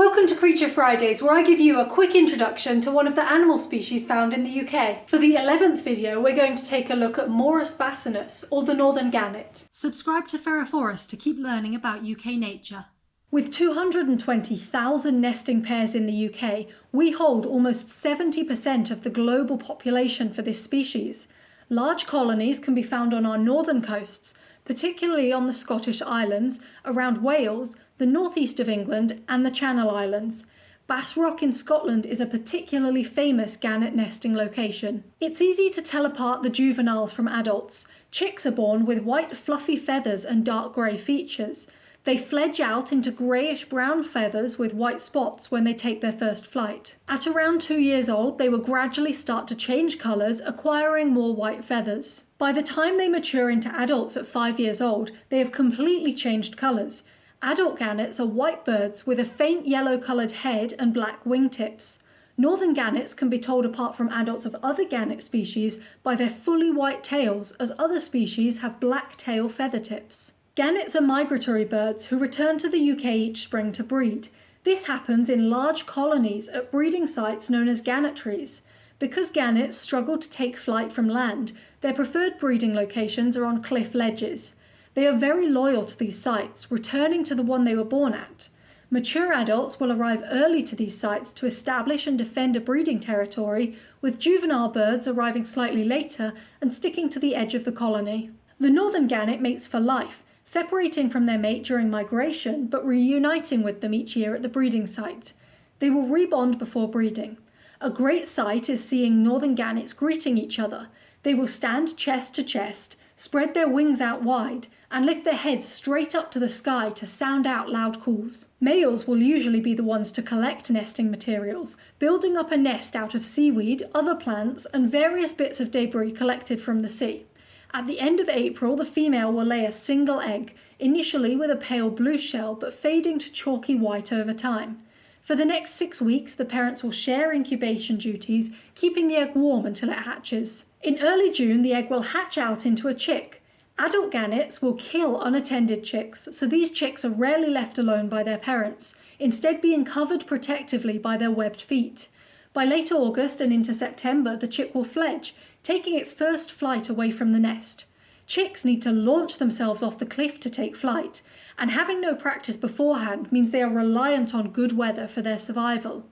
Welcome to Creature Fridays, where I give you a quick introduction to one of the animal species found in the UK. For the 11th video, we're going to take a look at Morus bassanus, or the northern gannet. Subscribe to Ferroforest to keep learning about UK nature. With 220,000 nesting pairs in the UK, we hold almost 70% of the global population for this species. Large colonies can be found on our northern coasts, particularly on the Scottish Islands, around Wales, the northeast of England and the Channel Islands. Bass Rock in Scotland is a particularly famous gannet nesting location. It's easy to tell apart the juveniles from adults. Chicks are born with white fluffy feathers and dark grey features. They fledge out into greyish-brown feathers with white spots when they take their first flight. At around 2 years old, they will gradually start to change colours, acquiring more white feathers. By the time they mature into adults at 5 years old, they have completely changed colours. Adult gannets are white birds with a faint yellow-coloured head and black wingtips. Northern gannets can be told apart from adults of other gannet species by their fully white tails, as other species have black tail feather tips. Gannets are migratory birds who return to the UK each spring to breed. This happens in large colonies at breeding sites known as gannetries. Because gannets struggle to take flight from land, their preferred breeding locations are on cliff ledges. They are very loyal to these sites, returning to the one they were born at. Mature adults will arrive early to these sites to establish and defend a breeding territory, with juvenile birds arriving slightly later and sticking to the edge of the colony. The northern gannet mates for life, separating from their mate during migration, but reuniting with them each year at the breeding site. They will rebond before breeding. A great sight is seeing northern gannets greeting each other. They will stand chest to chest, spread their wings out wide, and lift their heads straight up to the sky to sound out loud calls. Males will usually be the ones to collect nesting materials, building up a nest out of seaweed, other plants, and various bits of debris collected from the sea. At the end of April, the female will lay a single egg, initially with a pale blue shell but fading to chalky white over time. For the next 6 weeks, the parents will share incubation duties, keeping the egg warm until it hatches. In early June, the egg will hatch out into a chick. Adult gannets will kill unattended chicks, so these chicks are rarely left alone by their parents, instead being covered protectively by their webbed feet. By late August and into September, the chick will fledge, taking its first flight away from the nest. Chicks need to launch themselves off the cliff to take flight, and having no practice beforehand means they are reliant on good weather for their survival.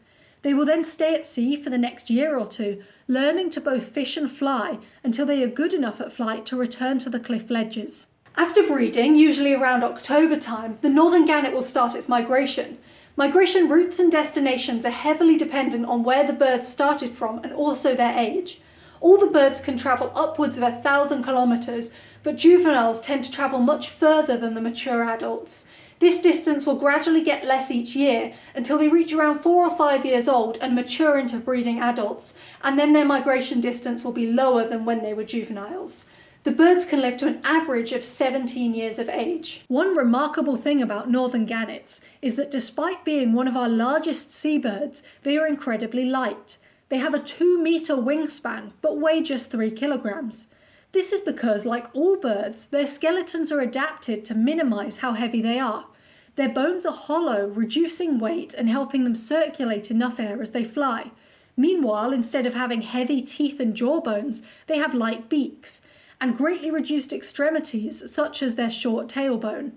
They will then stay at sea for the next year or two, learning to both fish and fly until they are good enough at flight to return to the cliff ledges. After breeding, usually around October time, the northern gannet will start its migration. Migration routes and destinations are heavily dependent on where the birds started from and also their age. All the birds can travel upwards of 1,000 kilometres, but juveniles tend to travel much further than the mature adults. This distance will gradually get less each year until they reach around 4 or 5 years old and mature into breeding adults, and then their migration distance will be lower than when they were juveniles. The birds can live to an average of 17 years of age. One remarkable thing about northern gannets is that despite being one of our largest seabirds, they are incredibly light. They have a 2-metre wingspan, but weigh just 3 kilograms. This is because, like all birds, their skeletons are adapted to minimise how heavy they are. Their bones are hollow, reducing weight and helping them circulate enough air as they fly. Meanwhile, instead of having heavy teeth and jaw bones, they have light beaks, and greatly reduced extremities, such as their short tailbone.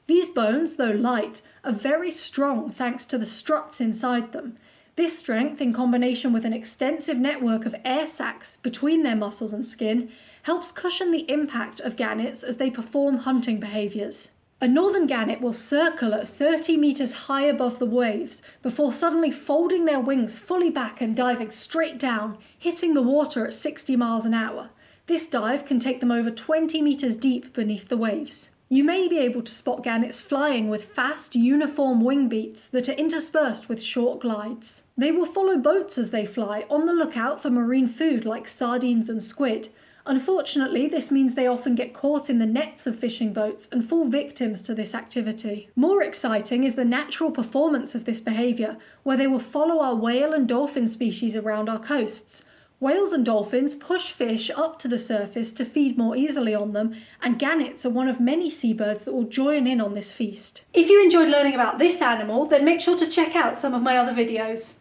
These bones, though light, are very strong thanks to the struts inside them. This strength, in combination with an extensive network of air sacs between their muscles and skin, helps cushion the impact of gannets as they perform hunting behaviours. A northern gannet will circle at 30 metres high above the waves before suddenly folding their wings fully back and diving straight down, hitting the water at 60 miles an hour. This dive can take them over 20 metres deep beneath the waves. You may be able to spot gannets flying with fast, uniform wing beats that are interspersed with short glides. They will follow boats as they fly, on the lookout for marine food like sardines and squid. Unfortunately, this means they often get caught in the nets of fishing boats and fall victims to this activity. More exciting is the natural performance of this behaviour, where they will follow our whale and dolphin species around our coasts. Whales and dolphins push fish up to the surface to feed more easily on them, and gannets are one of many seabirds that will join in on this feast. If you enjoyed learning about this animal, then make sure to check out some of my other videos.